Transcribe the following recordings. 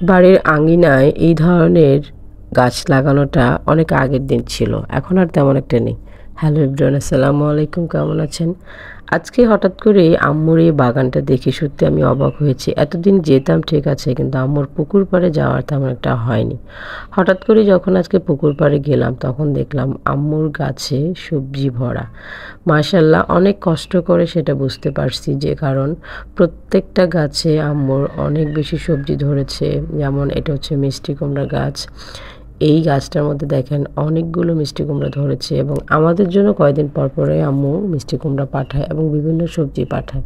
বাড়ির আঙিনায় এই ধরনের গাছ লাগানোটা অনেক আগের দিন ছিল, এখন আর তেমন একটা নেই। হ্যালো এভরিওয়ান, আসসালামু আলাইকুম, কেমন আছেন? আজকে হঠাৎ করে আম্মুর এই বাগানটা দেখে সত্যি আমি অবাক হয়েছি। এতদিন যেতাম ঠিক আছে, কিন্তু আম্মুর পুকুর পাড়ে যাওয়ার তেমন একটা হয়নি। হঠাৎ করে যখন আজকে পুকুর পাড়ে গেলাম তখন দেখলাম আম্মুর গাছে সবজি ভরা। মাশাআল্লাহ, অনেক কষ্ট করে সেটা বুঝতে পারছি, যে কারণ প্রত্যেকটা গাছে আম্মুর অনেক বেশি সবজি ধরেছে। যেমন এটা হচ্ছে মিষ্টি কুমড়া গাছ। এই গাছটার মধ্যে দেখেন অনেকগুলো মিষ্টি কুমড়া ধরেছে, এবং আমাদের জন্য কয়েকদিন পর পরে আম্মু মিষ্টি কুমড়া পাঠায় এবং বিভিন্ন সবজি পাঠায়।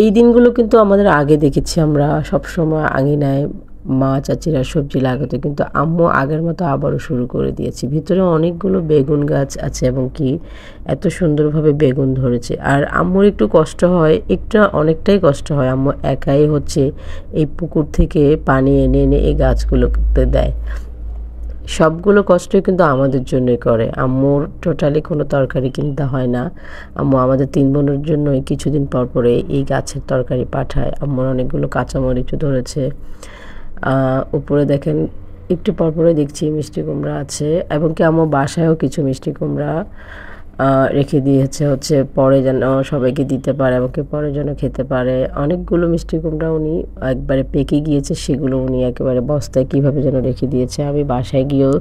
এই দিনগুলো কিন্তু আমাদের আগে দেখেছি আমরা সবসময় আঙিনায় মা চাচিরা সবজি লাগাতো, কিন্তু আম্মু আগের মতো আবারও শুরু করে দিয়েছে। ভিতরে অনেকগুলো বেগুন গাছ আছে এবং কি এত সুন্দরভাবে বেগুন ধরেছে। আর আম্মুর একটু কষ্ট হয়, অনেকটাই কষ্ট হয়। আম্মু একাই হচ্ছে এই পুকুর থেকে পানি এনে এনে এই গাছগুলোতে দেয়। সবগুলো কষ্টই কিন্তু আমাদের জন্যই করে। আম্মুর টোটালি কোনো তরকারি কিনতে হয় না। আম্মু আমাদের 3 বোনের জন্যই কিছুদিন পর পরে এই গাছের তরকারি পাঠায়। আম্মুর অনেকগুলো কাঁচামরিচও ধরেছে। উপরে দেখেন একটু পর পরে দেখছি মিষ্টি কুমড়া আছে, এবং কি আম্মু বাসায়ও কিছু মিষ্টি কুমড়া রেখে দিয়েছে, হচ্ছে পরে যেন সবাইকে দিতে পারে এবং কি পরে যেন খেতে পারে। অনেকগুলো মিষ্টি কুমড়া উনি একবারে পেকে গিয়েছে, সেগুলো উনি একেবারে বস্তায় কীভাবে যেন রেখে দিয়েছে। আমি বাসায় গিয়েও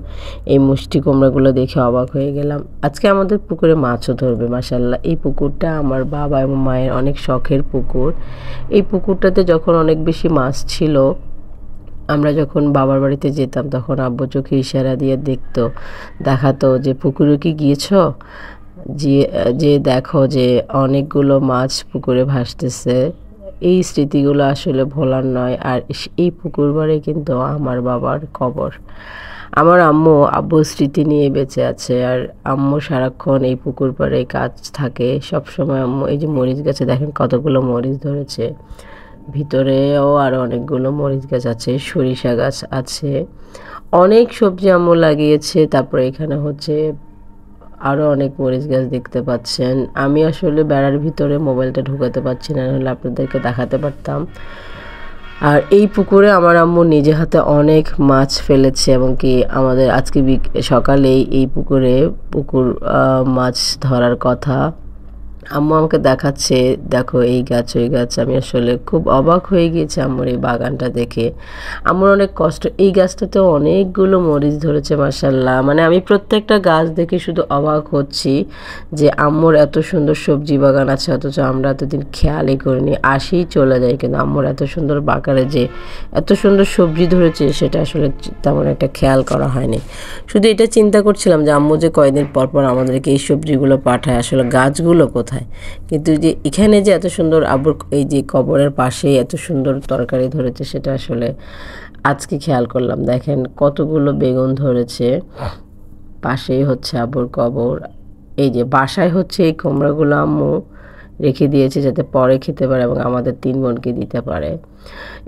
এই মিষ্টি কুমড়াগুলো দেখে অবাক হয়ে গেলাম। আজকে আমাদের পুকুরে মাছও ধরবে মাশাআল্লাহ। এই পুকুরটা আমার বাবা এবং মায়ের অনেক শখের পুকুর। এই পুকুরটাতে যখন অনেক বেশি মাছ ছিল, আমরা যখন বাবার বাড়িতে যেতাম তখন আব্বু চোখে ইশারা দিয়ে দেখাতো যে পুকুরে কি গিয়েছো, যে যে দেখো যে অনেকগুলো মাছ পুকুরে ভাসতেছে। এই স্মৃতিগুলো আসলে ভোলার নয়। আর এই পুকুর পাড়ে কিন্তু আমার বাবার কবর। আমার আব্বুর স্মৃতি নিয়ে বেঁচে আছে। আর আম্মু সারাক্ষণ এই পুকুর পাড়ে কাজ থাকে সবসময়। আম্মু এই যে মরিচ গাছে দেখেন কতগুলো মরিচ ধরেছে, ভিতরেও আরও অনেকগুলো মরিচ গাছ আছে, সরিষা গাছ আছে, অনেক সবজি আম্মু লাগিয়েছে। তারপরে এখানে হচ্ছে আরও অনেক মরিচ গাছ দেখতে পাচ্ছেন। আমি আসলে বেড়ার ভিতরে মোবাইলটা ঢুকাতে পারছি না, নাহলে আপনাদেরকে দেখাতে পারতাম। আর এই পুকুরে আমার আম্মু নিজে হাতে অনেক মাছ ফেলেছে, এবং কি আমাদের আজকে সকালেই এই পুকুর মাছ ধরার কথা আম্মু আমাকে দেখাচ্ছে, দেখো এই গাছ ওই গাছ। আমি আসলে খুব অবাক হয়ে গিয়েছি আম্মুর এই বাগানটা দেখে। আম্মুর অনেক কষ্ট। এই গাছটাতেও অনেকগুলো মরিচ ধরেছে মাশাআল্লাহ। মানে আমি প্রত্যেকটা গাছ দেখে শুধু অবাক হচ্ছি যে আম্মুর এত সুন্দর সবজি বাগান আছে, অথচ আমরা এতদিন খেয়ালই করিনি, আসেই চলে যাই। কিন্তু আম্মুর এত সুন্দর বাগানে যে এত সুন্দর সবজি ধরেছে সেটা আসলে তেমন একটা খেয়াল করা হয়নি। শুধু এটা চিন্তা করছিলাম যে আম্মু যে কয়েকদিন পর পর আমাদেরকে এই সবজিগুলো পাঠায়, আসলে গাছগুলো কোথায়। কিন্তু যে এখানে যে এত সুন্দর আব্বুর এই যে কবরের পাশে এত সুন্দর তরকারি ধরেছে, সেটা আসলে আজকে খেয়াল করলাম। দেখেন কতগুলো বেগুন ধরেছে, পাশেই হচ্ছে আব্বুর কবর। এই যে বাসায় হচ্ছে এই কুমড়াগুলো আম্মু রেখে দিয়েছে যাতে পরে খেতে পারে এবং আমাদের 3 বোনকে দিতে পারে।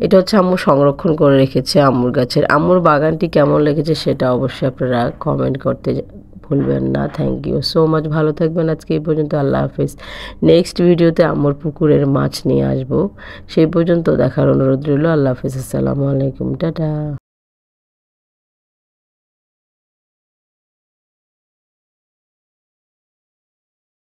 এটা হচ্ছে আম্মু সংরক্ষণ করে রেখেছে আম্মুর গাছের। আম্মুর বাগানটি কেমন লেগেছে সেটা অবশ্যই আপনারা কমেন্ট করতে ভুলবেন না। Thank you so much. ভালো থাকবেন। আজকে এই পর্যন্ত। আল্লাহ হাফিজ। নেক্সট ভিডিওতে আম্মুর পুকুরের মাছ নিয়ে আসবো। সেই পর্যন্ত দেখার অনুরোধ রইল। আল্লাহ হাফিজ, আসসালামু আলাইকুম, টাটা।